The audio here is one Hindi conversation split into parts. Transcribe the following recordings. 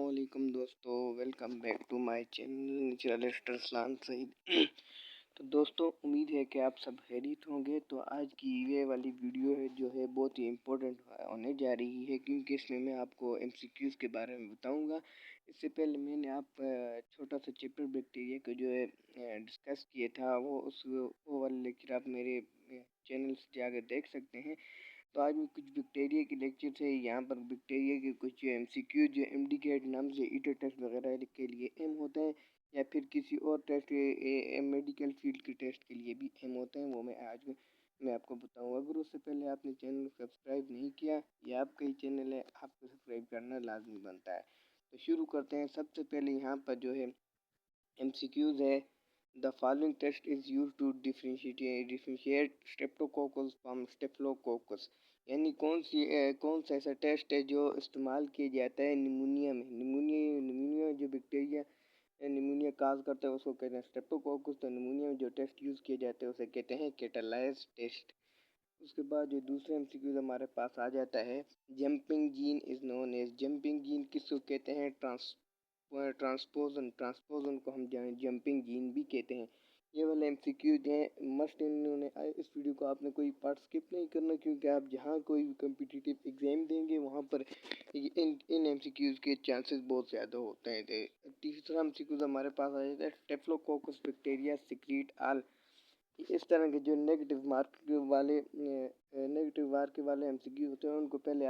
अस्सलामुअलैकुम दोस्तों, welcome back to my channel natural Raslan Saeed. तो दोस्तों, उम्मीद है कि आप सब खैरियत होंगे। तो आज की ये वाली वीडियो है जो है बहुत ही इम्पोर्टेंट होने जा रही है, क्योंकि इसमें मैं आपको एमसीक्यूज़ के बारे में बताऊंगा। इससे पहले मैंने आप छोटा सा चैप्टर बैक्टीरिया को जो है डिस्कस किया था, वो वाला लेक्चर आप मेरे चैनल से जाकर देख सकते हैं। तो आज मैं कुछ बैक्टीरिया के लेक्चर से यहाँ पर बैक्टीरिया के कुछ एमसीक्यू जो एमडीकेट नाम से ईटर टेस्ट वगैरह के लिए एम होते हैं, या फिर किसी और टेस्ट मेडिकल फील्ड के टेस्ट के लिए भी एम होते हैं, वो मैं आपको बताऊंगा। अगर उससे पहले आपने चैनल को सब्सक्राइब नहीं किया, या आपका ही चैनल है, आपको सब्सक्राइब करना लाजमी बनता है। तो शुरू करते हैं। सबसे पहले यहाँ पर जो है एमसीक्यूज़ है। The following test is use to differentiate streptococcus from staphylococcus. यानी कौन सा ऐसा टेस्ट है जो इस्तेमाल किया जाता है निमोनिया में। निमोनिया जो बैक्टीरिया निमोनिया काज करता है उसको कहते हैं स्ट्रेप्टोकोकस। तो निमोनिया में जो टेस्ट यूज़ किए जाते हैं उसे कहते हैं कैटालाइज टेस्ट। उसके बाद जो दूसरा एमसीक्यूज हमारे पास आ जाता है, jumping gene is known as. Jumping gene किसको कहते हैं? ट्रांसपोजन को हम जंपिंग जीन भी कहते हैं। ये वाले एमसीक्यूज हैं मस्ट। इन्होंने इस वीडियो को आपने कोई पार्ट स्किप नहीं करना, क्योंकि आप जहाँ कोई भी कम्पिटिटिव एग्जाम देंगे वहाँ पर इन एमसीक्यूज के चांसेस बहुत ज़्यादा होते हैं। तीसरा एमसीक्यूज हमारे पास आ जाता है, स्टेफिलोकोकस बैक्टीरिया सीक्रेट ऑल। इस तरह के जो नेगेटिव मार्क वाले एमसीक्यू होते हैं, उनको पहले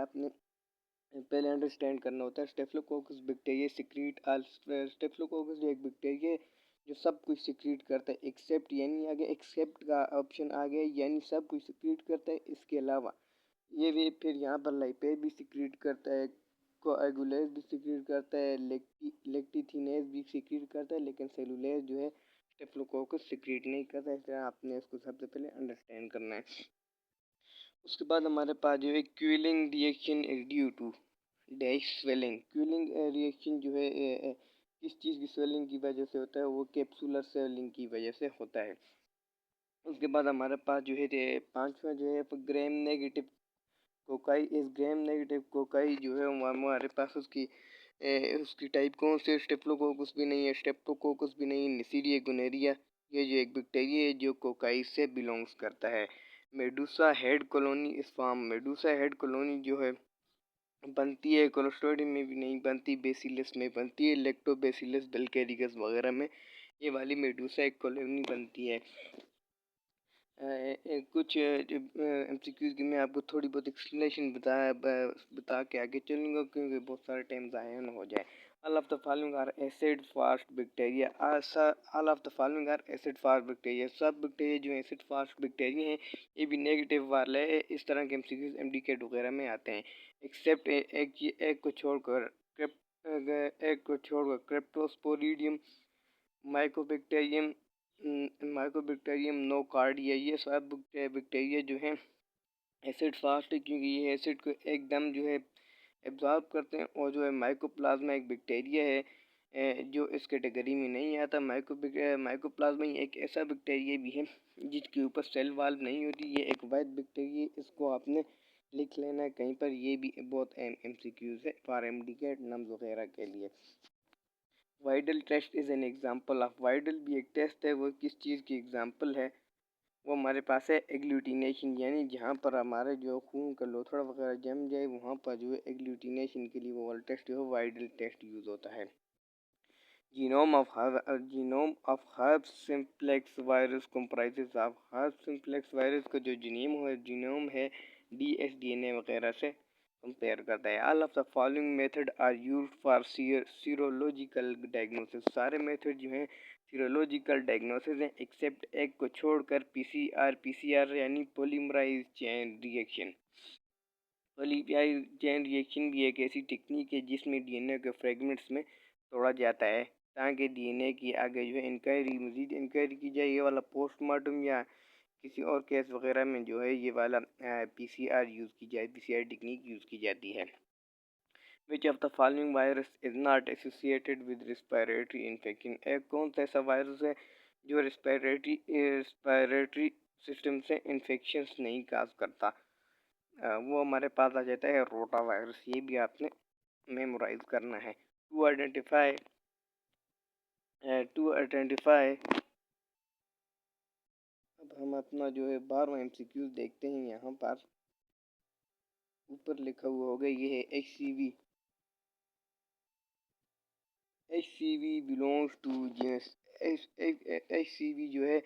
अंडरस्टैंड करना होता है। Staphylococcus bacteria secret all. Staphylococcus जो एक बैक्टीरिया है जो सब कुछ सीक्रेट करता है एक्सेप्ट, यानी आगे एक्सेप्ट का ऑप्शन आ गया, यानी सब कुछ सीक्रेट करता है इसके अलावा। ये भी फिर यहाँ पर लाइपेज भी सीक्रेट करता है, कोएगुलेज भी सीक्रेट करता है, लेक्टिथिनेज भी सीक्रेट करता है, लेकिन सेलुलेज जो है स्टेफिलोकोकस सीक्रेट नहीं करता है। इसलिए आपने इसको सबसे पहले अंडरस्टैंड करना है। उसके बाद हमारे पास जो है Quellung reaction is due to dash swelling. Quellung reaction जो है किस चीज़ की स्वेलिंग की वजह से होता है? वो कैप्सुलर स्वेलिंग की वजह से होता है। उसके बाद हमारे पास जो है पांचवा जो है ग्राम नेगेटिव कोकाई। इस ग्राम नेगेटिव कोकाई जो है हमारे पास उसकी टाइप कौन से? स्टेप्टोकोकस भी नहीं है, स्टेप्टोकोकस भी नहीं, निसीरिया गुनेरिया। ये जो एक बैक्टीरिया है जो कोकाई से बिलोंग्स करता है। मेडुसा हेड कॉलोनी इस फॉर्म। मेडुसा हेड कॉलोनी जो है बनती है कोलोस्ट्रोडियम में भी नहीं बनती, बेसिलस में बनती है, लेक्टोबैसिलस डेल्केरिकस वगैरह में ये वाली मेडुसा एक कॉलोनी बनती है। कुछ एमसीक्यूज की मैं आपको थोड़ी बहुत एक्सप्लेनेशन बता के आगे चलूँगा, क्योंकि बहुत सारे टाइम ज़ाया ना हो जाए। All of the following are acid fast bacteria. All of the following are acid fast bacteria. सब बैक्टीरिया जो एसिड फास्ट बैक्टीरिया हैं ये भी नेगेटिव वाले इस तरह के एमसीक्यूज एमडीकेट वगैरह में आते हैं, एक्सेप्ट एक को छोड़कर क्रिप्टोस्पोरिडियम, माइकोबैक्टीरियम नोकार्डिया। ये सब बैक्टीरिया जो हैं एसिड फास्ट है, क्योंकि ये एसिड को एकदम जो है एब्जॉर्ब करते हैं। और जो है माइकोप्लाज्मा एक बैक्टीरिया है जो इस कैटेगरी में नहीं आता। माइकोप्लाज्मा एक ऐसा बैक्टीरिया भी है जिसके ऊपर सेल वाल्व नहीं होती। ये एक वाइट बैक्टीरिया, इसको आपने लिख लेना है कहीं पर। ये भी बहुत एमसीक्यूज है फॉर एमडीकेट नम्स वगैरह के लिए। Widal test is an example of. Widal भी एक टेस्ट है, वो किस चीज़ की एग्जाम्पल है? वो हमारे पास है एग्लूटिनेशन, यानी जहाँ पर हमारे जो खून का लोथड़ा वगैरह जम जाए वहाँ पर जो है एग्लूटिनेशन के लिए वो वाला टेस्ट जो है वाइडल टेस्ट यूज़ होता है। Genome of herbs simplex virus comprises of. Herbs simplex virus का जो जीनोम है डीएसडीएनए वगैरह से कंपेयर करता है। All of the following method are used for serological diagnosis. सारे मेथड जो हैं सीरोलॉजिकल डायग्नोसिस हैं, एक्सेप्ट एक को छोड़कर पीसीआर यानी polymerase chain reaction. Polymerase chain reaction भी एक ऐसी टेक्निक है जिसमें डीएनए के फ्रेगमेंट्स में तोड़ा जाता है ताकि डीएनए की आगे जो है मज़ीद इंक्वायरी की जाए। ये वाला पोस्टमार्टम या किसी और केस वगैरह में जो है ये वाला पीसीआर यूज़ की जाए, पीसीआर टेक्निक यूज़ की जाती है। Which of the following virus is not associated with respiratory infection. एक कौन सा ऐसा वायरस है जो रिस्पायरेटरी सिस्टम से इन्फेक्शंस नहीं काज करता? वो हमारे पास आ जाता है रोटा वायरस। ये भी आपने मेमोराइज करना है। टू आइडेंटिफाई टू आइडेंटिफाई अब हम अपना जो है 12वां MCQ देखते हैं। यहाँ पर ऊपर लिखा हुआ होगा, ये है HCV। HCV belongs to genus. HCV जो है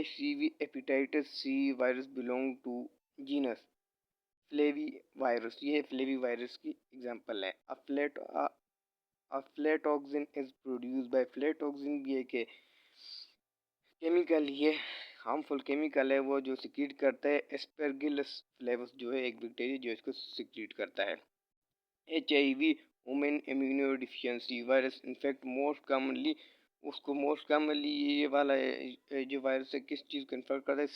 HCV hepatitis C virus belong to genus flavivirus. ये फ्लेवी वायरस की एग्जांपल है। Aflatoxin is produce by aflatoxin भी एक केमिकल, ये हार्मफुल केमिकल है वो जो सिक्रीट करता है एस्परगिलस फ्लेवस, जो है एक बैक्टीरिया जो इसको सिक्रीट करता है। HIV women immuno deficiency virus infect most commonly ये वाला जो वायरस है किस चीज़ को इन्फेक्ट करता है,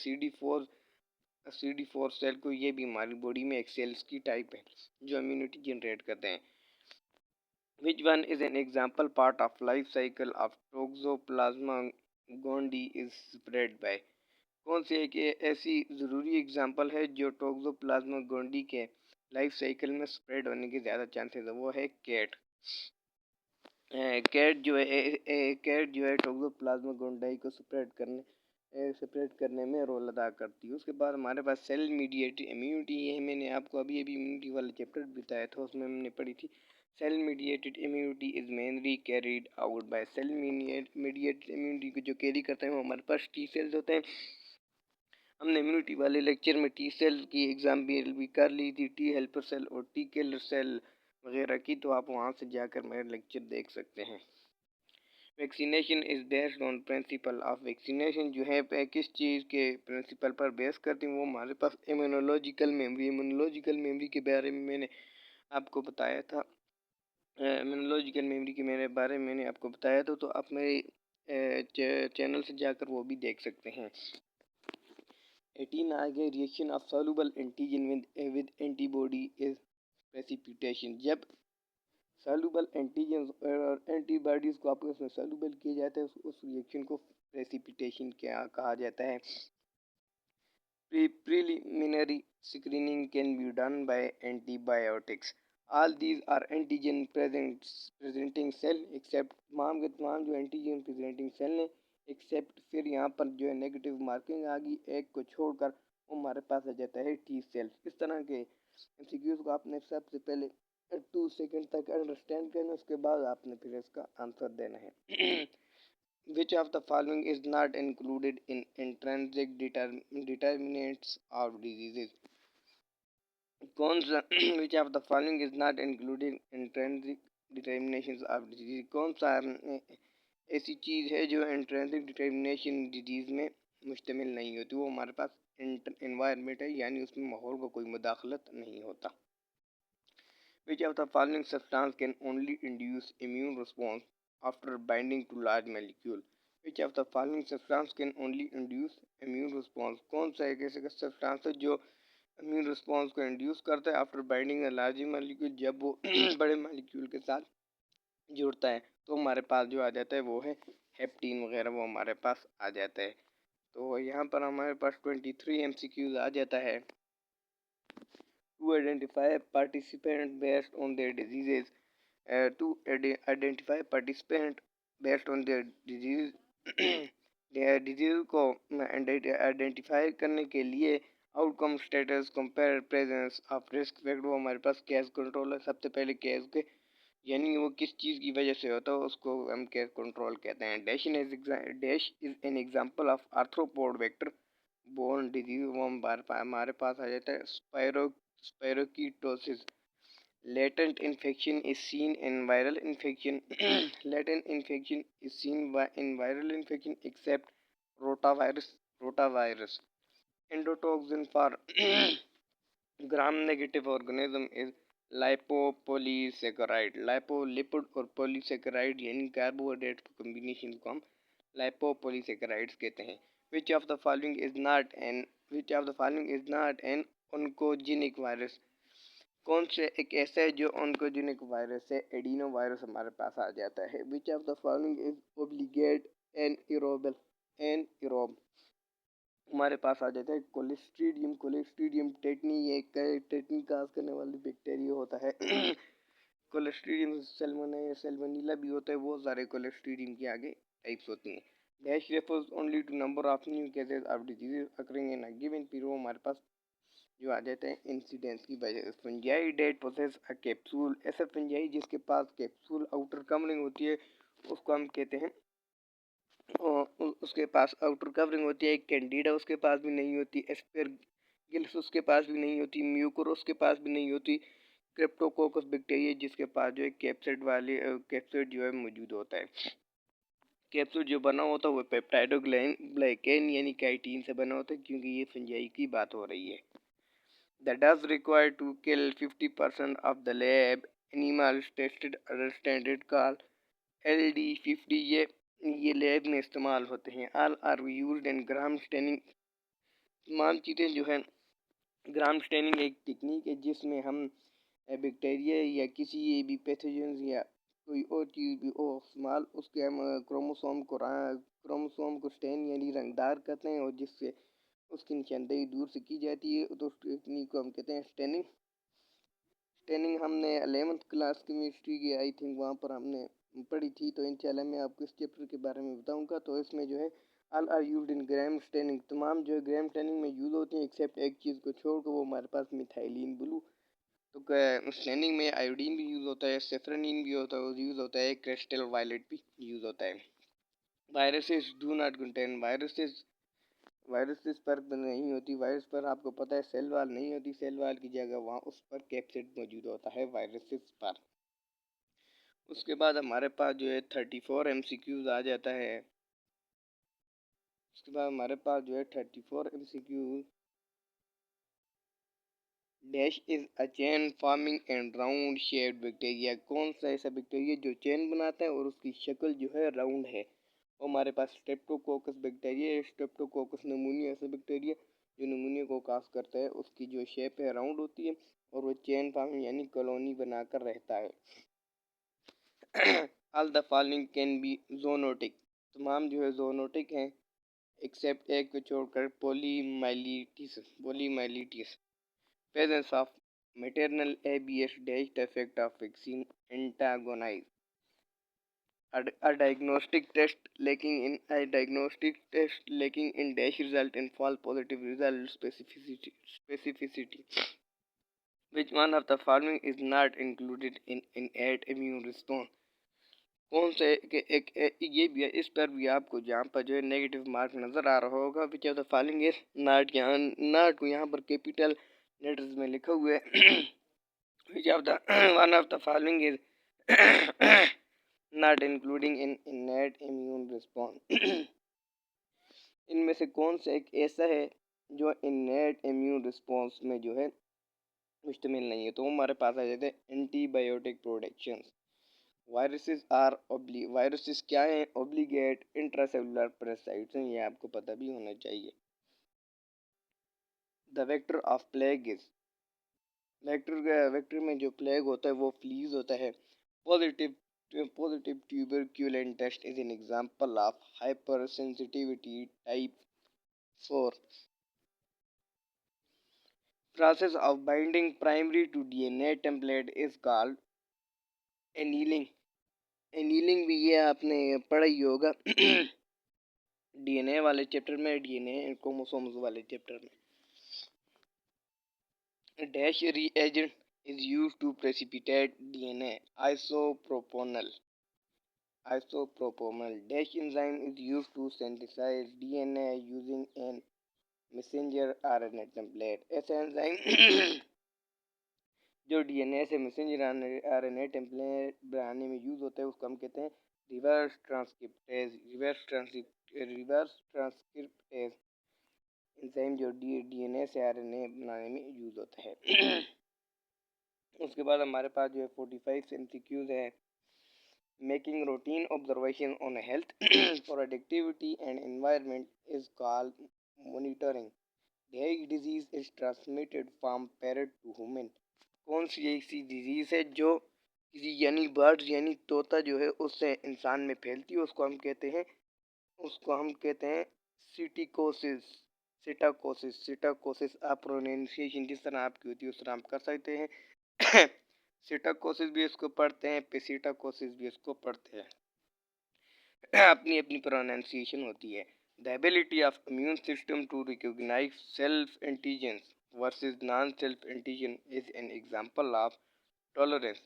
CD4 सेल को। ये भी हमारी बॉडी में एक सेल्स की टाइप है जो इम्यूनिटी जनरेट करते हैं। Which one is an example part of life cycle of Toxoplasma gondii is spread by? कौन सी एक ऐसी ज़रूरी एग्जाम्पल है जो टोक्सोप्लाज्मा गोंडी के लाइफ साइकिल में स्प्रेड होने के ज़्यादा चांसेस है? वो है कैट। कैट जो है टोक्सोप्लाज्मा गोंडी को स्प्रेड करने में रोल अदा करती है। उसके बाद हमारे पास सेल मीडिएटेड इम्यूनिटी। ये मैंने आपको अभी इम्यूनिटी वाला चैप्टर बताया था, उसमें हमने पढ़ी थी। Cell mediated immunity is mainly carried out by cell mediated immunity को जो कैरी करते हैं वो हमारे पास टी सेल्स होते हैं। हमने इम्यूनिटी वाले लेक्चर में टी सेल की एग्जाम्पल भी कर ली थी, टी हेल्पर सेल और टी किलर सेल वगैरह की, तो आप वहाँ से जाकर मेरा लेक्चर देख सकते हैं। Vaccination is based on principle of vaccination जो है किस चीज़ के प्रिंसिपल पर बेस करती हैं? वो हमारे पास इम्यूनोलॉजिकल मेमोरी के बारे में मैंने आपको बताया था। इम्यूनोलॉजिकल मेमोरी के मेरे बारे में मैंने आपको बताया था, तो आप मेरे चैनल से जाकर वो भी देख सकते हैं। 18 आ गया, reaction of soluble antigen with antibody is precipitation. जब सॉल्युबल एंटीजन और एंटीबॉडीज़ को आपस में सॉल्युबल किया जाता है उस रिएक्शन को प्रेसिपिटेशन क्या कहा जाता है। Preliminary screening can be done by antibiotics. All these are antigen presenting cell except तमाम के तमाम जो एंटीजन प्रेजेंटिंग सेल हैं एक्सेप्ट, फिर यहाँ पर जो है नेगेटिव मार्किंग आ गई, एक को छोड़कर वो हमारे पास आ जाता है टी सेल। इस तरह के एमसीक्यूज को आपने सबसे पहले 2 सेकंड तक अंडरस्टैंड करना, उसके बाद आपने फिर इसका आंसर देना है। Which of the following is not included in intrinsic determinants of diseases? कौन सा which of the following is not included in intrinsic determinations of disease? कौन सा ऐसी चीज़ है जो इंट्रेंसिक डिटर्मिनेशन डिजीज में मुश्तमिल नहीं होती? वो हमारे पास इन्वायरमेंट है, यानी उसमें माहौल का कोई मुदाखलत नहीं होता। Which of the following substance can only induce immune response after binding to large molecule? Which of the following substance can only induce immune response? कौन सा एक ऐसा सब्सटेंस है जो इम्यून रिस्पॉन्स को इंड्यूस करता है after binding a large molecule? जब वो बड़े मॉलिक्यूल के साथ जुड़ता है तो हमारे पास जो आ जाता है वो है हेप्टीन वगैरह, वो हमारे पास आ जाता है। तो यहाँ पर हमारे पास 23 MCQs आ जाता है। To identify participant based on their diseases, to identify participant based on their disease disease को आइडेंटिफाई करने के लिए outcome status compare presence of risk factor, वो हमारे पास केस कंट्रोल है। सबसे पहले केस के यानी वो किस चीज़ की वजह से होता है उसको हम केस कंट्रोल कहते हैं। Dash is an example of arthropod vector borne disease, वो हमारे पास आ जाता है स्पायरोकीटोसिस। Latent infection is seen in viral infection. Latent infection is seen in viral infection except rotavirus. Endotoxin for gram-negative organism is lipopolysaccharide. Lipid और पॉलीसेकेराइड यानी कार्बोहाइड्रेट के कॉम्बिनेशन को हम lipopolysaccarides कहते हैं। Which of the following is not an oncogenic virus? कौन से एक ऐसा है जो ऑन्कोजेनिक वायरस है? एडिनो वायरस हमारे पास आ जाता है। Which of the following is obligate anaerobe हमारे पास आ जाता है कोलेस्ट्रीडियम टेटनी, ये टेटनी काज करने वाली बैक्टीरिया होता है। कोलेस्ट्रीडियम सैल्मोनेला सैल्मोनेला भी होता है, बहुत सारे कोलेस्ट्रीडियम के आगे टाइप्स होती हैं। Dash refers only to number of new cases of disease occurring in a given period. हमारे पास जो आ जाते हैं इंसिडेंस की वजह से। Fungi that possess a capsule, ऐसा फंजाई जिसके पास कैप्सूल आउटर कवरिंग होती है उसको हम कहते हैं, उसके पास आउटर कवरिंग होती है। कैंडिडा उसके पास भी नहीं होती, एस्परगिलस उसके पास भी नहीं होती, म्यूकोरस के पास भी नहीं होती, क्रिप्टोकोकस बैक्टीरिया जिसके पास जो है कैप्सिड जो है मौजूद होता है। कैप्सूल जो बना होता है वो पेप्टाइडोग्लाइकेन यानी काइटिन से बना होता है, क्योंकि ये फंजाई की बात हो रही है। The dose required to kill 50% of the lab animals tested under standard called LD50 ये लैब में इस्तेमाल होते हैं। All are used in gram staining। तमाम चीज़ें जो है, ग्राम स्टेनिंग एक टेक्निक है जिसमें हम बैक्टीरिया या किसी भी पैथोजन या कोई और चीज़ भी हो इस्तेमाल, उसके हम क्रोमोसोम को स्टेन यानी रंगदार करते हैं, और जिससे उसकी निशानदेही दूर से की जाती है, तो उस टेक्निक को हम कहते हैं स्टेनिंग। स्टेनिंग हमने 11th क्लास केमिस्ट्री की आई थिंक वहाँ पर हमने पढ़ी थी, तो इंशाल्लाह मैं आपको इस चैप्टर के बारे में बताऊंगा। तो इसमें जो है all are used in gram staining, तमाम जो है ग्राम स्टेनिंग में यूज़ होती हैं एक्सेप्ट एक चीज़ को छोड़कर, वो हमारे पास मिथाइलिन ब्लू। तो स्टेनिंग में आयोडीन भी यूज़ होता है, सेफ्रोनिन भी होता है, यूज़ होता है, क्रिस्टल वायलेट भी यूज़ होता है। Viruses do not contain, viruses पर नहीं होती, वायरस पर आपको पता है सेल वाल नहीं होती, सेल वाल की जगह वहाँ उस पर कैप्सिड मौजूद होता है वायरसेस पर। उसके बाद हमारे पास जो है 34 MCQs आ जाता है। उसके बाद हमारे पास जो है 34 MCQ। Dash is a chain forming and round shaped bacteria, कौन सा ऐसा बैक्टीरिया जो चेन बनाता है और उसकी शक्ल जो है राउंड है। और हमारे पास स्ट्रेप्टोकोकस बैक्टीरिया है, स्ट्रेप्टोकोकस नमूनिया ऐसा बैक्टीरिया जो नमूनिया को काज करता है, उसकी जो शेप है राउंड होती है और वो चेन फॉर्मिंग यानी कॉलोनी बनाकर रहता है। All the following can be zoonotic, तमाम जो है जोनोटिक हैं एक्सेप्ट एक को छोड़कर पोलीमाइलिटिस। Presence of maternal ABS dash the effect of vaccine antagonize. A diagnostic test lacking in dash result in false positive result specificity. Which one of the following is not included in innate immune response? कौन से ये भी है, इस पर भी आपको जहाँ पर जो है नेगेटिव मार्क नज़र आ रहा होगा। विच of the following is not, यहाँ नॉट को यहाँ पर कैपिटल लेटर्स में लिखा हुआ है। which of the one of the following is not including in innate immune response। इनमें से कौन सा एक ऐसा है जो innate immune response में जो है मुश्तमिल नहीं है। तो हमारे पास आ जाते हैं एंटीबायोटिक प्रोटेक्शन। वायरसेस क्या है, ऑब्लिगेट इंट्रासेलुलर पैरासाइट्स हैं, ये आपको पता भी होना चाहिए। The vector of plague is, vector में जो प्लेग होता है वो फ्लीज होता है। Positive tuberculin test is an example of hypersensitivity type 4। Process of binding primary to DNA template is called annealing. Annealing भी ये आपने पढ़ा ही होगा डीएनए वाले चैप्टर में, डीएनए क्रोमोसोम्स वाले चैप्टर में। Dash reagent is used to precipitate DNA, isopropyl dash enzyme is used to synthesize DNA using an messenger RNA template। ऐसा एंजाइम जो डीएनए से मैसेंजर आरएनए टेम्पलेट बनाने में यूज होता है उसको हम कहते हैं रिवर्स ट्रांसक्रिप्टेज एंजाइम, जो डीएनए से आरएनए बनाने में यूज होता है। उसके बाद हमारे पास जो है 45 MCQs है। Making routine observation on health productivity and environment is called monitoring. Dairy disease is transmitted from parrot to human, कौन सी ऐसी डिजीज है जो किसी यानी बर्ड यानी तोता जो है उससे इंसान में फैलती है, उसको हम कहते हैं सिटिकोसिस। सिटाकोसिस आप प्रोनाउंसिएशन जिस तरह आपकी होती है उस तरह आप कर सकते हैं। सिटाकोसिस भी इसको पढ़ते हैं, पेसिटाकोसिस भी इसको पढ़ते हैं। अपनी अपनी प्रोनाउंसिएशन होती है। The ability of immune system to recognise self antigens versus non self antigen is an example of tolerance.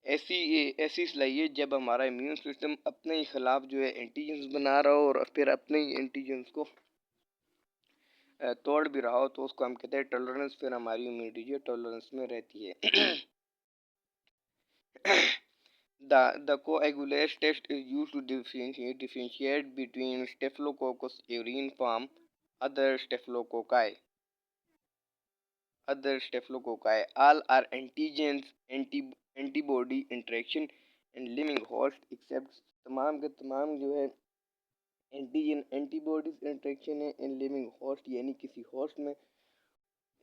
ऐसी लाइए जब हमारा इम्यून सिस्टम अपने ही खिलाफ जो है एंटीजन्स बना रहा हो और फिर अपने ही एंटीजन्स को तोड़ भी रहा हो, तो उसको हम कहते हैं टॉलरेंस। फिर हमारी इम्यूनिटी जो टॉलरेंस में रहती है। The coagulase test is used to differentiate between Staphylococcus aureus from other staphylococci. All are antigens, antibody interaction and living host except तमाम के तमाम जो है एंटीजन एंटीबॉडीज इंटरेक्शन है इन लिविंग होस्ट यानी किसी होस्ट में,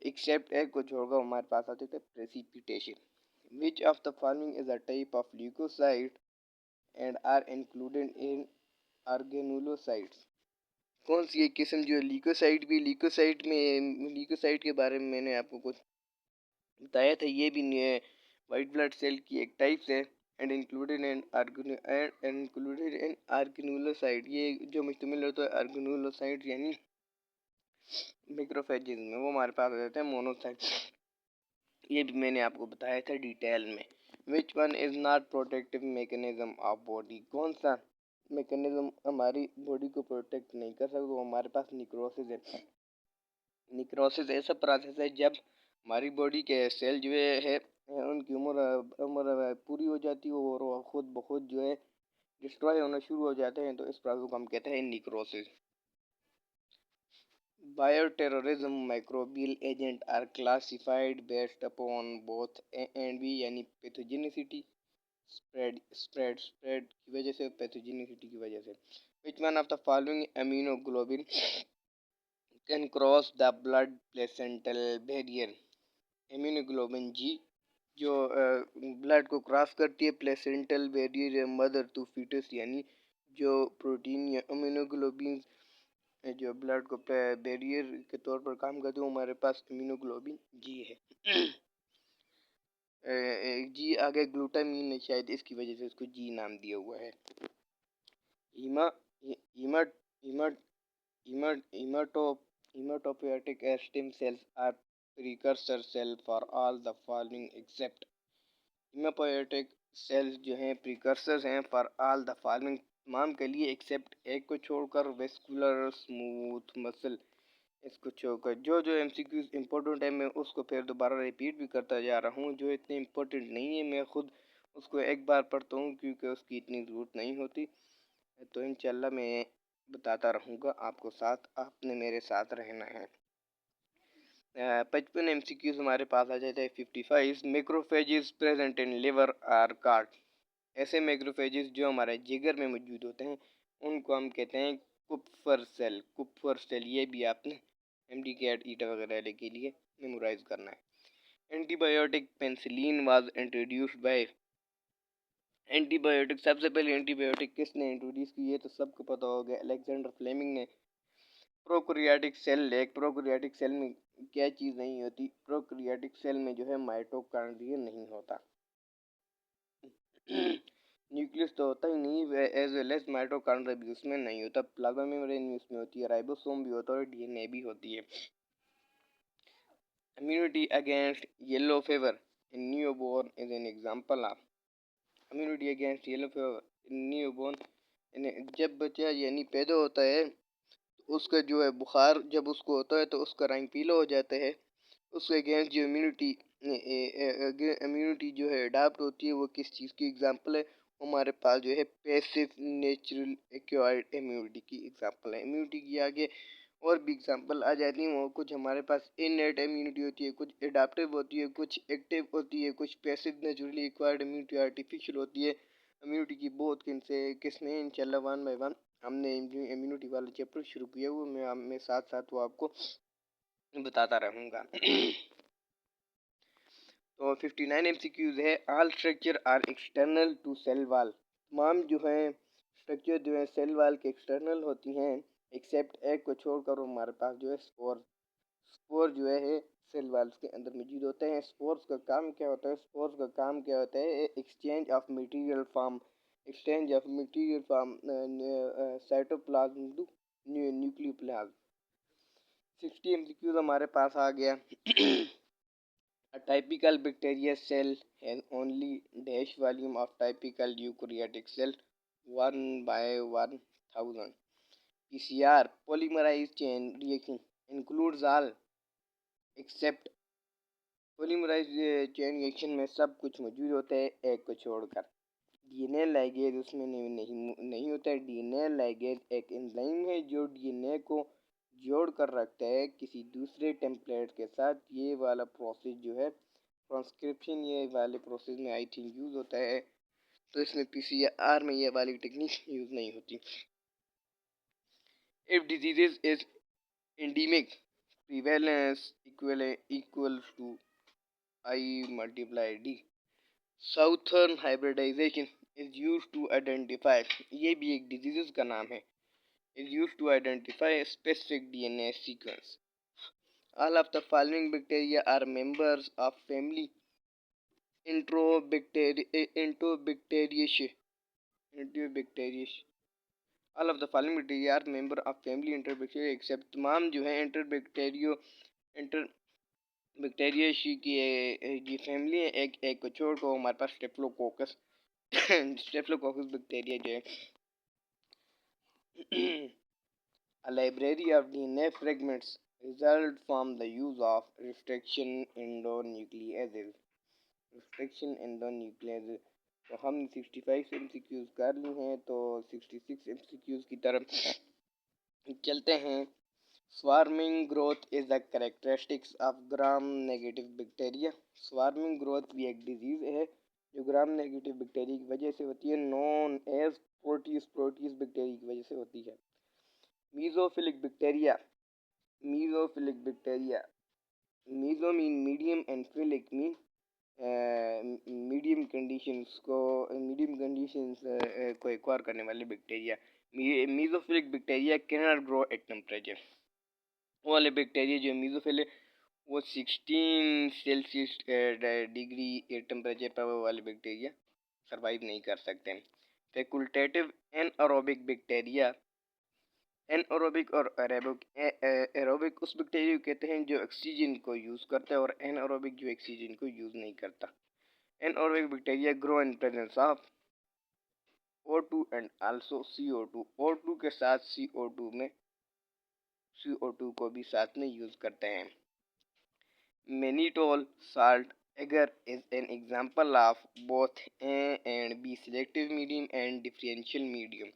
एक्सेप्ट एक को छोड़कर हमारे पास आते थे precipitation. Which of the following is a type of leukocyte and are included in organocytes? कौन सी एक किस्म जो ल्यूकोसाइट भी ल्यूकोसाइट के बारे में मैंने आपको कुछ बताया था। ये भी वाइट ब्लड सेल की एक टाइप है एंड इंक्लूडेड इन ऑर्गेनुलोसाइट। ये जो मुश्तमिल होता है ऑर्गेनुलोसाइट यानी मैक्रोफेजेस में, वो हमारे पास आ जाते हैं मोनोसाइट। ये भी मैंने आपको बताया था डिटेल में। Which one is not protective mechanism of body? कौन सा मैकेनिज्म हमारी बॉडी को प्रोटेक्ट नहीं कर सकता? वो हमारे पास निक्रोसिस है। निक्रोसिस ऐसा प्रोसेस है जब हमारी बॉडी के सेल जो है उनकी उम्र पूरी हो जाती है और वो खुद ब खुद जो है डिस्ट्रॉय होना शुरू हो जाते हैं, तो इस प्रोसेस को हम कहते हैं necrosis. Bioterrorism microbial agent are classified based upon both A and B, यानी पैथोजेनिसिटी, स्प्रेड की वजह से, पैथोजेनिसिटी की वजह से। Which one of the following immunoglobin can cross the blood placental barrier? Immunoglobin G जो ब्लड को क्रॉस करती है placental barrier mother to foetus, यानी जो प्रोटीन या इम्यूनोग्लोबिन जो ब्लड को बैरियर के तौर पर काम करते हैं, हमारे पास इम्यूनोग्लोबिन जी है। जी आगे ग्लूटामीन है, शायद इसकी वजह से इसको जी नाम दिया हुआ है। Hima Hima Hima Hematopoietic stem cells are precursor cell for all the following except। Haemopoietic cells जो हैं प्रिकर्सर्स हैं फॉर ऑल द फॉलोइंग, तमाम के लिए, एक्सेप्ट एक को छोड़कर। वेस्कुलर स्मूथ मसल, इसको छोड़कर। जो जो एमसीक्यूज इम्पोर्टेंट है मैं उसको फिर दोबारा रिपीट भी करता जा रहा हूँ। जो इतने इम्पोर्टेंट नहीं है मैं खुद उसको एक बार पढ़ता हूँ क्योंकि उसकी इतनी ज़रूरत नहीं होती, तो इंशाल्लाह मैं बताता रहूँगा आपको, साथ आपने मेरे साथ रहना है। 55 MCQs हमारे पास आ जाते हैं। 55 macrophages present in liver are card. ऐसे मैक्रोफेजेस जो हमारे जिगर में मौजूद होते हैं उनको हम कहते हैं कुप्फर सेल। कुप्फर सेल ये भी आपने MD कैट ईटा वगैरह के लिए मेमोराइज करना है। Antibiotic penicillin was introduced by. Antibiotic, सबसे पहले एंटीबायोटिक किसने इंट्रोड्यूस की है तो सबको पता हो गया, अलेक्जेंडर फ्लेमिंग ने। प्रोकैरियोटिक सेल एक प्रोकैरियोटिक सेल में क्या चीज़ नहीं होती? प्रोकैरियोटिक सेल में जो है माइटोकॉन्ड्रिया नहीं होता। न्यूक्लियस तो होता ही नहीं, एज वेल एज माइटोकॉन्ड्रिया भी उसमें नहीं होता। प्लाज्मा मेम्ब्रेन उसमें होती है, राइबोसोम भी होता है और DNA भी होती है। Immunity against yellow fever in newborn is an example of. Immunity against yellow fever in newborn, जब बच्चा यानी पैदा होता है उसका जो है बुखार जब उसको होता है तो उसका रंग पीला हो जाता है। उसके अगेंस्ट जो इम्यूनिटी जो है अडाप्ट होती है वो किस चीज़ की एग्जांपल है? हमारे पास जो है पैसिव नेचुरल एक्वायर्ड इम्यूनिटी की एग्जांपल है। इम्यूनिटी की आगे और भी एग्जांपल आ जाती हैं। वो कुछ हमारे पास इननेट इम्यूनिटी होती है, कुछ एडाप्टिव होती है, कुछ एक्टिव होती है, कुछ passive naturally acquired immunity artificial होती है। इम्यूनिटी की बहुत किस्में हैं, इंशाल्लाह वन बाय वन हमने इम्यूनिटी वाला चैप्टर शुरू किया हुआ, मैं साथ साथ वो आपको बताता रहूँगा। तो 59 MCQs है। All structure are external to cell wall. तमाम जो हैं स्ट्रक्चर जो है सेल वाल के एक्सटर्नल होती हैं, एक्सेप्ट एक को छोड़कर हमारे पास जो है स्पोर जो है सेल वाल्स के अंदर मौजूद होते हैं। स्पोर्स का काम क्या होता है? स्पोर्स का काम क्या होता है? Exchange of material from cytoplasm to nucleoplasm. 60 MCQs हमारे पास आ गया। A typical bacterial cell has only dash volume of typical eukaryotic cell 1/1000. PCR polymerase chain reaction includes all except polymerase chain reaction में सब कुछ मौजूद होता है एक को छोड़कर। डीएनए लाइगेज उसमें नहीं होता है। डीएनए लाइगेज एक एंजाइम है जो डीएनए को जोड़ कर रखता है किसी दूसरे टेम्पलेट के साथ। ये वाला प्रोसेस जो है ट्रांसक्रिप्शन, ये वाले प्रोसेस में आई थिंक यूज़ होता है, तो इसमें पीसीआर में ये वाली टेक्निक यूज़ नहीं होती। If diseases is endemic prevalence equals to I multiply D. Southern hybridization is used to identify, ये भी एक डिजीज का नाम है, is used to identify specific DNA sequence. All of the following bacteria are members of family Enterobacteriaceae. Enterobacteriaceae. All of the following bacteria are member of family Enterobacteriaceae except तमाम जो है Enterobacteriaceae की ये फैमिली है। एक को छोड़ को हमारे पास स्टेफिलोकोकस स्टेफिलोकोकस बैक्टीरिया जो है। A library of DNA fragments result from the use of restriction endonucleases. तो हम 65 MCQs कर ली हैं, तो 66 MCQs की तरफ चलते हैं। Swarming growth is the characteristics of gram negative bacteria. Swarming growth भी एक डिजीज है जो ग्राम नेगेटिव बैक्टीरिया की वजह से होती है, नॉन एज प्रोटीज बैक्टीरिया की वजह से होती है। Mesophilic bacteria meso mean medium and philic mean medium conditions को एक्वायर करने वाले bacteria. Mesophilic bacteria can not grow at temperature. वो वाले बैक्टीरिया जो मीजोफिल है वो 16 सेल्सियस डिग्री टेम्परेचर पर वो वाले बैक्टीरिया सर्वाइव नहीं कर सकते। फैकुल्टेटिव एनएरोबिक बैक्टीरिया, एनएरोबिक और एरोबिक उस बैक्टीरिया को कहते हैं जो ऑक्सीजन को यूज़ करता है, और एनएरोबिक जो ऑक्सीजन को यूज़ नहीं करता। Anaerobic bacteria grow in presence of O2 and also CO2। O2 के साथ CO2 को भी साथ में यूज़ करते हैं। Mannitol salt agar is an example of both A and B selective medium and differential medium।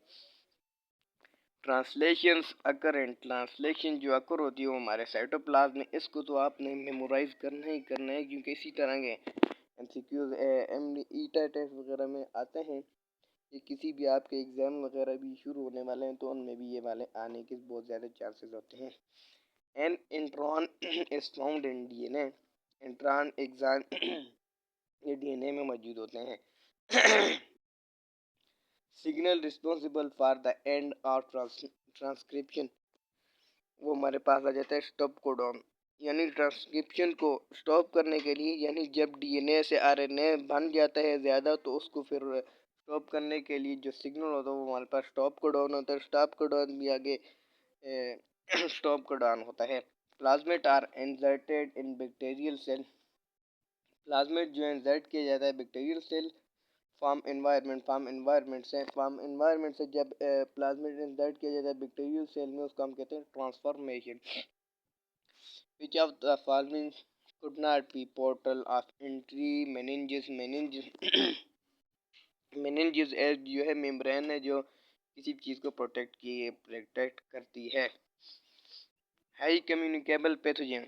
Translations occur and translation जो अकर होती है वो हमारे साइटोप्लाज्म में। इसको तो आपने मेमोराइज करना ही करना है, क्योंकि इसी तरह के MCQs ईटा टेस्ट वगैरह में आते हैं। ये किसी भी आपके एग्ज़ाम वगैरह भी शुरू होने वाले हैं तो उनमें भी ये वाले आने के बहुत ज़्यादा चांसेस होते हैं। An intron is found in DNA। Intron exam ये DNA में मौजूद होते हैं। Signal responsible for the end of transcription, वो हमारे पास आ जाता है स्टॉप कोडॉन, यानी ट्रांसक्रिप्शन को स्टॉप करने के लिए, यानी जब DNA से RNA बन जाता है ज़्यादा तो उसको फिर स्टॉप करने के लिए जो सिग्नल होता है वो हमारे पास स्टॉप कोडॉन होता है। स्टॉप कोडॉन भी आगे स्टॉप कोडॉन होता है। Plasmid are inserted in bacterial cell, plasmid जो है इंसर्ट किया जाता है बैक्टीरियल सेल। फार्म एनवायरनमेंट से जब प्लाज्मेट इंसर्ट किया जाता है बैक्टीरियल सेल में, उसको हम कहते हैं transformation. Which of the following could not be portal of entry? Meninges जो है मेम्ब्रेन है जो किसी चीज़ को प्रोटेक्ट करती है। High communicable pathogen,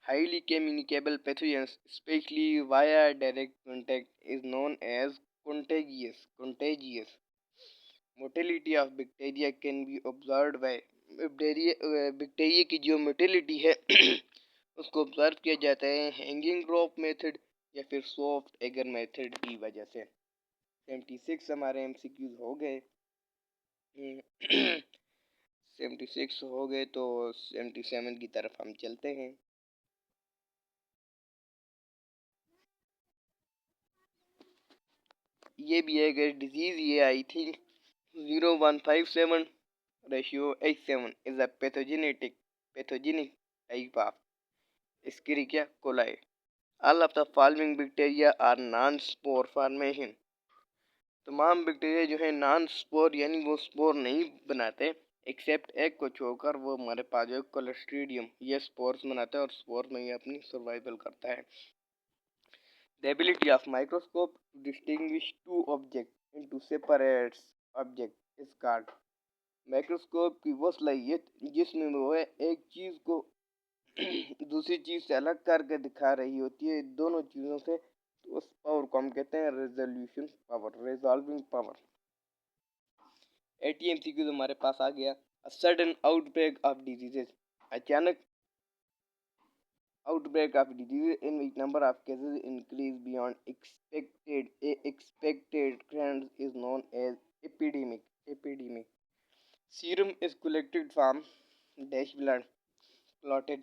highly communicable pathogens, especially via direct contact, is known as contagious. Motility of bacteria can be observed by bacteria की जो मोटिलिटी है उसको ऑब्जर्व किया जाता है हैंगिंग ड्रॉप मेथड या फिर सॉफ्ट एगर मेथड की वजह से। 76 हमारे MCQs हो गए। 76 हो गए तो 77 की तरफ हम चलते हैं। ये भी एक डिजीज़, ये आई थी 0157/87 is a pathogenic type of Escherichia coli. All of the following bacteria are non-spore formation. तमाम बैक्टीरिया जो है नॉन स्पोर यानी वो स्पोर नहीं बनाते, एक्सेप्ट एक को छोड़कर। वो हमारे पास जो कोलेस्ट्रीडियम ये स्पोर्स बनाता है और स्पोर में ये अपनी सर्वाइवल करता है। The ability of microscope to distinguish two objects into separate objects is called। Microscope की वो सलाहियत जिसमें वो है एक चीज़ को दूसरी चीज़ से अलग करके दिखा रही होती है, दोनों चीज़ों से, तो उस पावर को हम कहते हैं resolution power, resolving power. ATMCQ हमारे पास आ गया। सडन आउटब्रेक ऑफ डिजीजेज, अचानक outbreak of disease in which number of cases increase beyond expected trends is known as epidemic. Serum is collected from dash blood clotted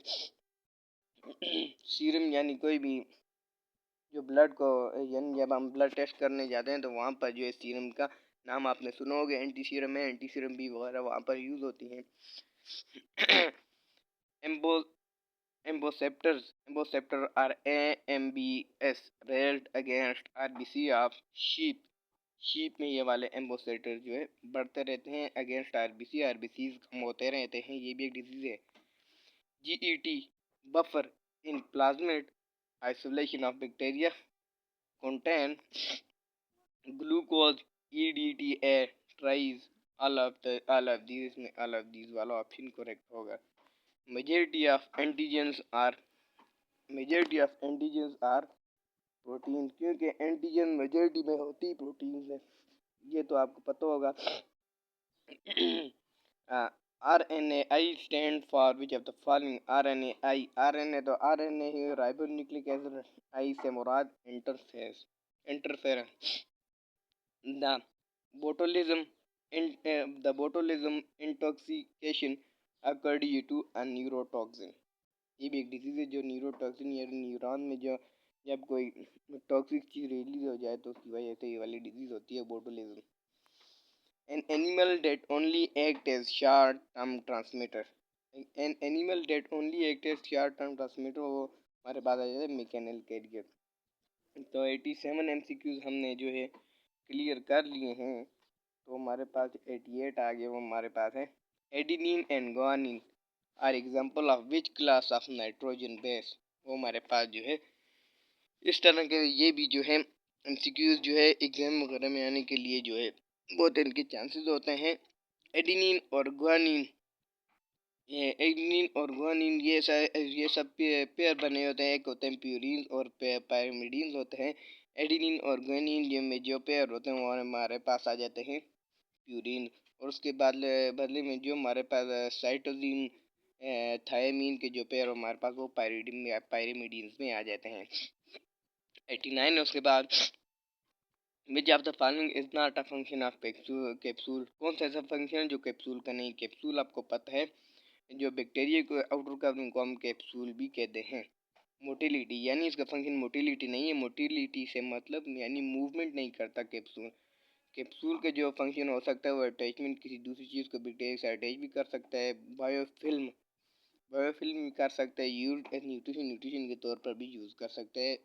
serum यानी कोई भी जो ब्लड को, यानी जब हम ब्लड टेस्ट करने जाते हैं तो वहाँ पर जो है सीरम का नाम आपने सुना होगा, एंटी सीरम है, एंटी सीरम भी वगैरह वहाँ पर यूज़ होती हैं। Emboceptor are AMBS railed against RBC of sheep में ये वाले एम्बोसेटर जो है बढ़ते रहते हैं अगेंस्ट आरबीसी कम होते रहते हैं। ये भी एक डिजीज़ है। GET buffer in plasmid isolation of bacteria contain glucose EDTA tries all of these वाला ऑप्शन करेक्ट होगा। Majority of antigens are protein, क्योंकि एंटीजन मेजॉरिटी में होती ही प्रोटीन है, ये तो आपको पता होगा। RNAi stand for which of the following. RNA तो RNA ही राइबोन्यूक्लिक एसिड, आई से मुराद interference. The botulism intoxication occurred due to a neurotoxin. ये भी एक डिजीज़ है जो न्यूरोटॉक्सिन या न्यूरॉन में जो जब कोई टॉक्सिक चीज़ रिलीज हो जाए तो उसकी वजह से ये वाली डिजीज़ होती है botulism. An animal that only act as short-term transmitter। वो हमारे पास आ जाता है मैकेनिकल कैरियर। तो 87 MCQs हमने जो है क्लियर कर लिए हैं। तो हमारे पास 88 आ गए, वो हमारे पास है adenine and guanine are example of which class of nitrogen base. वो हमारे पास जो है इस तरह के ये भी जो है MCQs जो है एग्जाम वगैरह में आने के लिए जो है बहुत इनके चांसेस होते हैं। एडिनिन और गुआनिन ये सब पेयर बने होते हैं। एक होते हैं प्यूरिन और पायरिमिडीन होते हैं। एडिनिन और गुआनिन में जो पेयर होते हैं वो हमारे पास आ जाते हैं प्यूरिन, और उसके बाद बदले में जो हमारे पास साइटोसिन थायमीन के जो पेयर हमारे पास वो पायरिमिडीन में आ जाते हैं। 89 उसके बाद विच of the following is not a function of capsule. कौन सा ऐसा फंक्शन है जो कैप्सूल का नहीं। कैप्सूल आपको पता है जो बैक्टीरिया को आउटर कवरिंग को हम कैप्सूल भी कहते हैं। मोटिलिटी यानी इसका फंक्शन मोटिलिटी नहीं है, मोटिलिटी से मतलब यानी मूवमेंट नहीं करता कैप्सूल। कैप्सूल के जो फंक्शन हो सकता है वो अटैचमेंट किसी दूसरी चीज़ को बैक्टीरिया से अटैच भी कर सकता है, बायोफिल्म भी कर सकता है, यूज एज न्यूट्रिशन के तौर पर भी यूज़ कर सकते हैं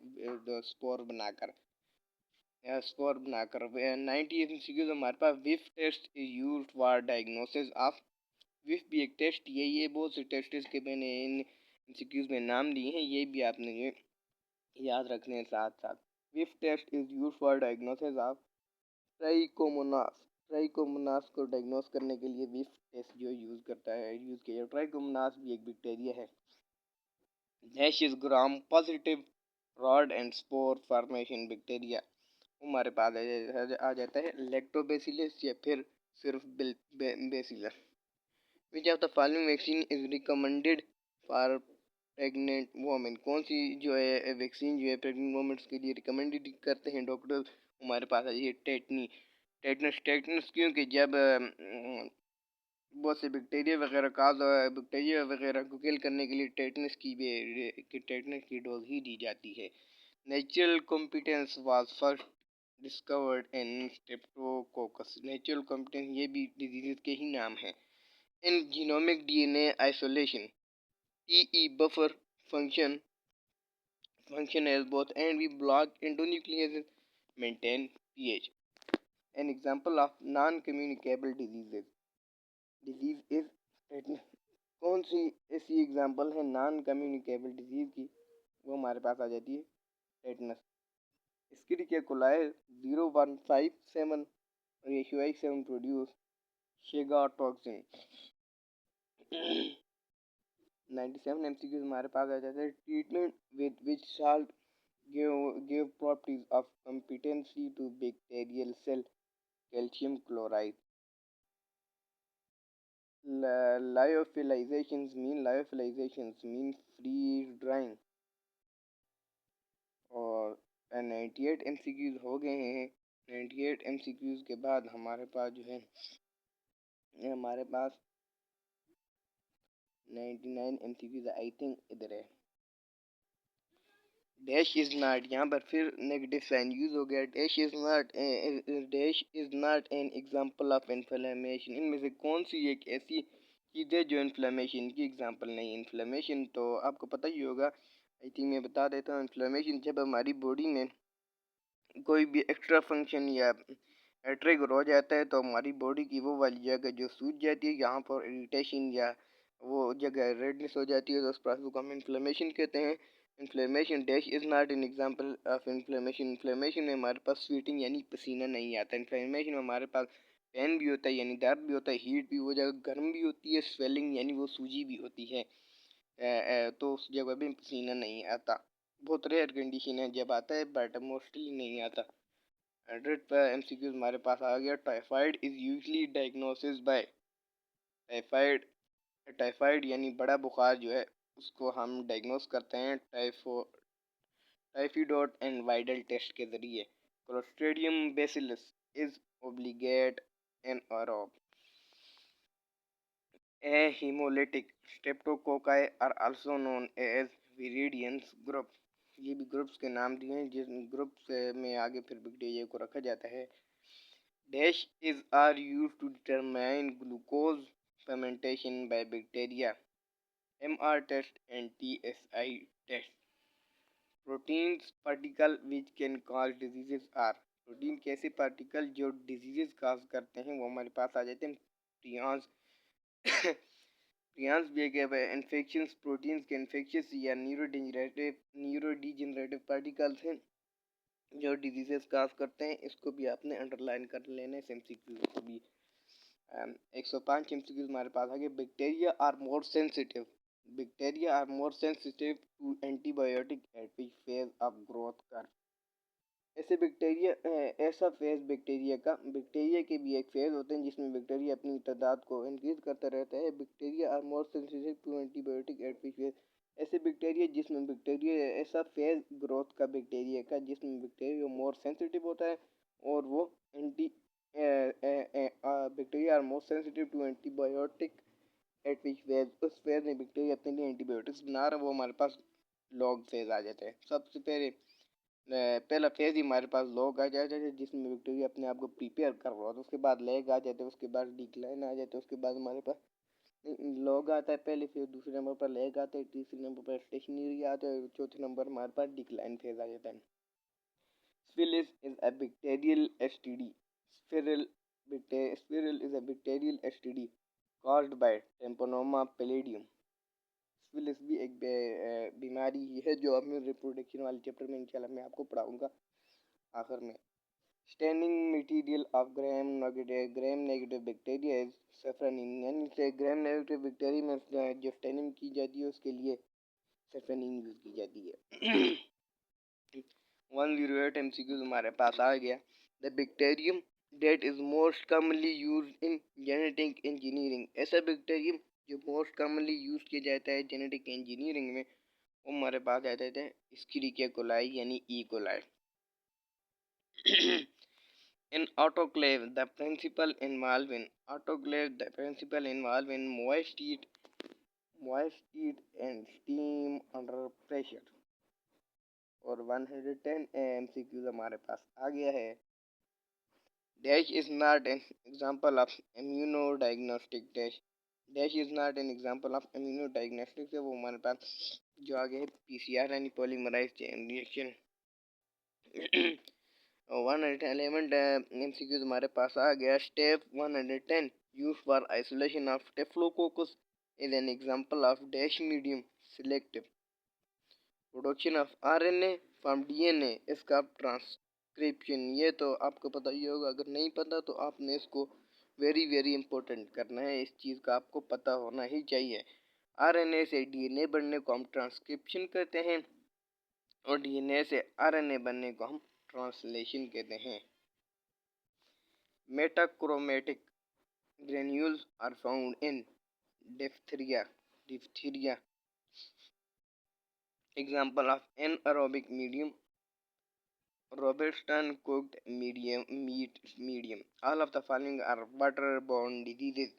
स्पोर बनाकर। 90 MCQs हमारे पास whiff test is used for diagnosis of. Whiff भी एक टेस्ट, ये बहुत से टेस्ट के मैंने इन MCQs में नाम लिए हैं, ये भी आपने ये याद रखने हैं साथ साथ। Whiff test is used for diagnosis of Trichomonas को डायग्नोस करने के लिए विफ टेस्ट जो यूज़ किया जाता है। ट्राइकोमोनास भी एक बैक्टीरिया है। Nash is gram positive rod and spore formation bacteria हमारे पास आ जाता है लैक्टोबैसिलस या फिर सिर्फ bacillus. Which of the following vaccine is recommended for pregnant women. कौन सी जो है वैक्सीन जो है प्रेग्नेंट वोमेन्स के लिए रिकमेंडेड करते हैं डॉक्टर। हमारे पास है ये टेटनस क्योंकि जब बहुत से बैक्टीरिया वगैरह को किल करने के लिए टेटनस की डोज ही दी जाती है। Natural competence was first discovered in Streptococcus. Natural competence ये भी डिजीज के ही नाम हैं। In genomic DNA isolation TE buffer function as both and we block endonucleases maintain pH. An example of non-communicable disease is tetanus. कौन सी ऐसी एग्जांपल है नॉन कम्युनिकेबल डिजीज की? वो हमारे पास आ जाती है tetanus. Escherichia coli 0157 ratio 7 produce Shiga toxin. 97 MCQs हमारे पास आ जाते हैं। Treatment with which salt give properties of competency to bacterial cell. Calcium chloride. Lyophilizations mean freeze drying। और 98 MCQs हो गए हैं। 98 MCQs के बाद हमारे पास जो है हमारे पास 99 MCQs आई थिंक इधर है। डैश इज नॉट, यहाँ पर फिर नेगेटिव साइन यूज हो गया। Dash is not an example of inflammation. इनमें से कौन सी एक ऐसी चीज़ है जो इन्फ्लेमेशन की एग्जांपल नहीं? इन्फ्लेमेशन तो आपको पता ही होगा, आई थिंक मैं बता देता हूँ। इन्फ्लेमेशन जब हमारी बॉडी में कोई भी एक्स्ट्रा फंक्शन या ट्रिगर हो जाता है तो हमारी बॉडी की वो वाली जगह जो सूज जाती है, यहाँ पर इरिटेशन या वो जगह रेडनेस हो जाती है, तो उस प्रोसेस को हम इन्फ्लेमेशन कहते हैं। Inflammation dash is not an example of inflammation. Inflammation में हमारे पास स्वेटिंग यानी पसीना नहीं आता। इन्फ्लेमेशन में हमारे पास पेन भी होता है यानी दर्द भी होता है, हीट भी, वो जगह गर्म भी होती है, स्वेलिंग यानी वो सूजी भी होती है। तो उस जगह भी पसीना नहीं आता। बहुत रेयर कंडीशन है जब आता है, बट मोस्टली नहीं आता। 100 पर MCQ हमारे पास आ गया। Typhoid is usually diagnosis by typhoid. Typhoid यानी बड़ा बुखार जो है उसको हम डायग्नोस करते हैं टाइफाइड एंड वाइडल टेस्ट के ज़रिए। Clostridium bacillus is obligate anaerobe a hemolytic। Streptococci are also known as viridans group. ये भी ग्रुप्स के नाम दिए हैं जिस ग्रुप्स में आगे फिर बैक्टीरिया को रखा जाता है। Dash is are use to determine glucose fermentation by bacteria। MR test and TSI test। Proteins particle which can cause diseases are. Protein के ऐसे पार्टिकल जो डिजीजेस काज करते हैं वो हमारे पास आ जाते हैं। प्रियॉन्स प्रियॉन्स भी एक इन्फेक्शंस प्रोटीन्स के इन्फेक्शियस या न्यूरोडिजेनरेटिव पार्टिकल्स हैं जो डिजीजेस काज करते हैं। इसको भी आपने अंडरलाइन कर लेना है। MCQ को भी 105 MCQ हमारे पास आ गए। Bacteria are more sensitive to antibiotic at which phase of growth कर। ऐसा फेज बैक्टीरिया के भी एक फेज होते हैं जिसमें बैक्टीरिया अपनी तादाद को इंक्रीज करता रहता है। Bacteria are more sensitive to antibiotic at which phase. ऐसा फेज ग्रोथ का बैक्टीरिया का जिसमें बैक्टीरिया मोर सेंसिटिव होता है और वो anti bacteria are more sensitive to antibiotic at which phase. उस फेज में बैक्टीरिया अपने लिए एंटीबायोटिक्स बना रहा है, वो हमारे पास लॉग फेज आ जाता है। सबसे पहला फेज ही हमारे पास लॉग आ जाता है जिसमें बैक्टीरिया अपने आप को प्रिपेयर कर रहा होता है। उसके बाद लैग आ जाता है, उसके बाद डिक्लाइन आ जाता है, उसके बाद हमारे पास लॉग आता है पहले, फिर दूसरे नंबर पर लैग आता है, तीसरे नंबर पर स्टेशनरी आता है, चौथे नंबर हमारे पास डिक्लाइन फेज आ जाता है। Syphilis is a bacterial STD। Syphilis is a bacterial STD caused by Treponema pallidum। Syphilis भी एक बीमारी है जो अब मैं रिप्रोडक्शन वाले चैप्टर में इंशाल्लाह मैं आपको पढ़ाऊँगा आखिर में। Staining material of gram negative bacteria is safranin. यानी से ग्राम नेगेटिव बैक्टीरिया में जो स्टेनिंग की जाती है उसके लिए सेफ्रोनिन यूज़ की जाती है। 108 MCQ हमारे पास आ गया। The bacterium that is most commonly used in genetic engineering। ऐसा बैक्टीरियम जो मोस्ट कॉमनली यूज किया जाता है जेनेटिक इंजीनियरिंग में वो हमारे पास आ जाते हैं एस्केरिचिया कोलाई यानी E coli. In autoclave, the principle involved in moist heat and steam under pressure. और 110 MCQ हमारे पास आ गया है. Dash is not an example of immunodiagnostic dash. Dash is not an example of immunodiagnostic है वो हमारे पास जो आगे है PCR यानी polymerase chain reaction. 111 MCQ हमारे पास आ गया. Step 110 used for isolation of Staphylococcus is an example of dash medium selective production of RNA from DNA. इसका ट्रांसक्रिप्शन ये तो आपको पता ही होगा. अगर नहीं पता तो आपने इसको वेरी वेरी इंपॉर्टेंट करना है. इस चीज़ का आपको पता होना ही चाहिए. आरएनए से डीएनए बनने को हम ट्रांसक्रिप्शन कहते हैं और डीएनए से आरएनए बनने को हम ट्रांसलेशन कहते हैं. Metachromatic granules are found in diphtheria. Example of anaerobic medium, Robertson cooked meat medium. All of the following are waterborne diseases.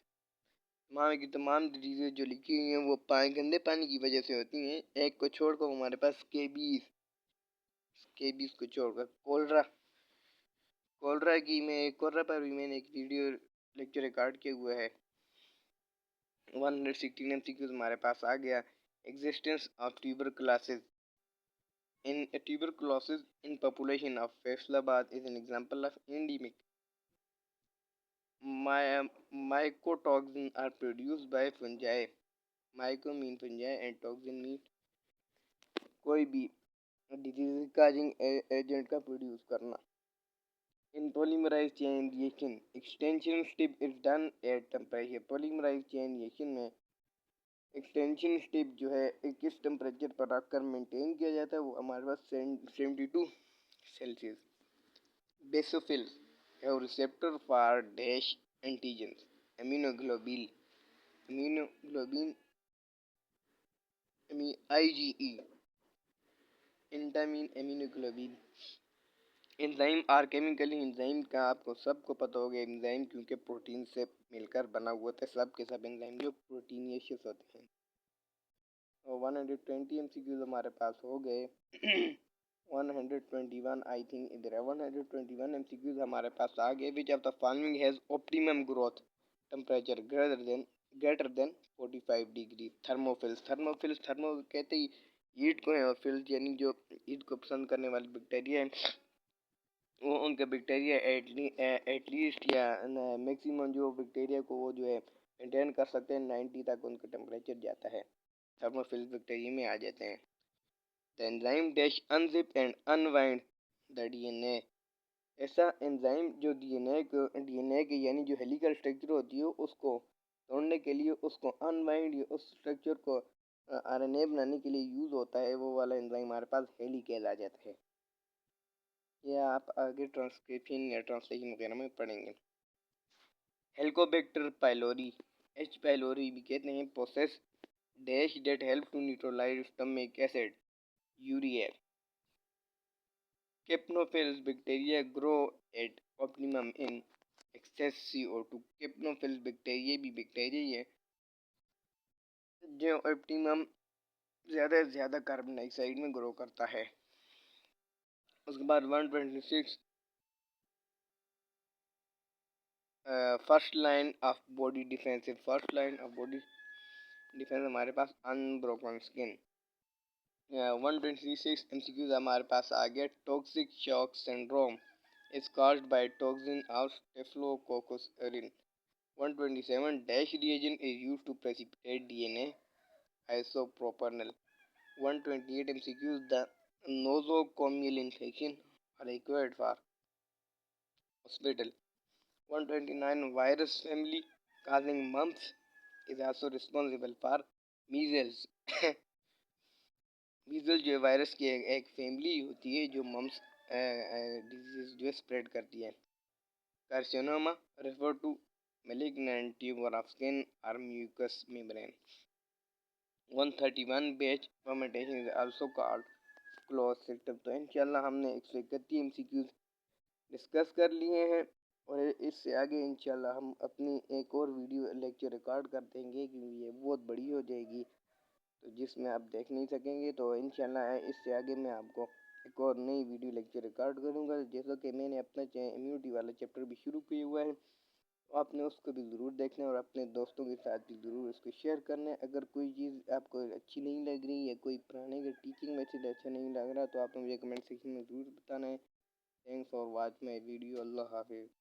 तमाम की तमाम डिजीजेज जो लिखी हुई हैं वो गंदे पानी की वजह से होती हैं. एक को छोड़कर हमारे पास स्केबीज को छोड़कर कोलरा पर भी मैंने एक वीडियो लेक्चर रिकॉर्ड किया हुआ है. 116 MCQs हमारे पास आ गया. Existence of tuberculosis. Tuberculosis in population of Faisalabad is an example of endemic. Mycotoxins are produced by fungi. Myco mean fungi and toxin mean कोई भी disease causing agent का produce करना. In polymerase chain reaction, extension step is done at temperature. Polymerase chain reaction में एक्सटेंशन स्टेप जो है किस टेम्परेचर पर रखकर मेंटेन किया जाता है वो हमारे पास 72 Celsius. Basophils have receptor for dash antigens. Immunoglobin IgE इंटामीन immunoglobin. Enzyme are chemically. Enzyme का आपको सबको पता होगा. एंजाइम क्योंकि प्रोटीन से मिलकर बना हुआ था. सब के सब एंजाइम जो प्रोटीनियस होते हैं. और 120 MCQs हमारे पास हो गए. 121 आई थिंक इधर है. 121 MCQs हमारे पास आ गए. विच of the following has optimum growth temperature greater than 45 degree. Thermophilus thermo कहते ही हीट को है और फिल्स यानी जो हीट को पसंद करने वाले बैक्टीरिया हैं वो उनके बैक्टीरिया एटलीस्ट या मैक्सिमम जो बैक्टीरिया को वो जो है मेंटेन कर सकते हैं 90 तक उनका टेम्परेचर जाता है. थर्मोफिल्स बैक्टीरिया में आ जाते हैं. The enzyme dash unzip and unwind the DNA. ऐसा एंजाइम जो डीएनए के यानी जो हेलिकल स्ट्रक्चर होती है उसको तोड़ने के लिए उसको अनवाइंड या उस स्ट्रक्चर को आरएनए बनाने के लिए यूज़ होता है. वो वाला एंजाइम हमारे पास हेलिकेज आ जाता है. यह आप आगे ट्रांसक्रिप्शन या ट्रांसलेशन वगैरह में पढ़ेंगे. Helicobacter pylori. H. pylori भी कहते हैं. Process dash that help to neutralize stomach acid urea. Capnophilus bacteria grow at optimum in excess CO2. Capnophilus bacteria भी बैक्टीरिया ही है जो ऑप्टिमम ज़्यादा से ज़्यादा कार्बन डाइऑक्साइड में ग्रो करता है. उसके बाद 126 first line of body defence. First line of body defence हमारे पास अनब्रोकन स्किन. 126 MCQs हमारे पास आ गया. Toxic shock syndrome is caused by toxin of Staphylococcus aureus. 127 dash reagent is used to precipitate DNA isopropanol. 128 MCQs the nosocomial infection are required for hospital. 129 virus family causing mumps is also responsible for measles. मीजल जो वायरस की एक फैमिली होती है जो मम्स डिजीज जो स्प्रेड करती है. Carcinoma refer to malignant tumor of skin or mucous membrane. 131 batch fermentation is also called closed system. तो इंशाल्लाह हमने 131 MCQs डिस्कस कर लिए हैं और इससे आगे इंशाल्लाह हम अपनी एक और वीडियो लेक्चर रिकॉर्ड कर देंगे क्योंकि ये बहुत बड़ी हो जाएगी, तो जिसमें आप देख नहीं सकेंगे। तो इंशाल्लाह इससे आगे मैं आपको एक और नई वीडियो लेक्चर रिकॉर्ड करूँगा। जैसा कि मैंने अपना इम्यूनिटी वाला चैप्टर भी शुरू किया हुआ है, तो आपने उसको भी ज़रूर देखना है और अपने दोस्तों के साथ भी ज़रूर उसको शेयर करना है। अगर कोई चीज़ आपको अच्छी नहीं लग रही या कोई पढ़ाने का टीचिंग मेथड अच्छा नहीं लग रहा तो आप मुझे कमेंट सेक्शन में ज़रूर बताना है। Thanks for watch my video. अल्लाह हाफिज़।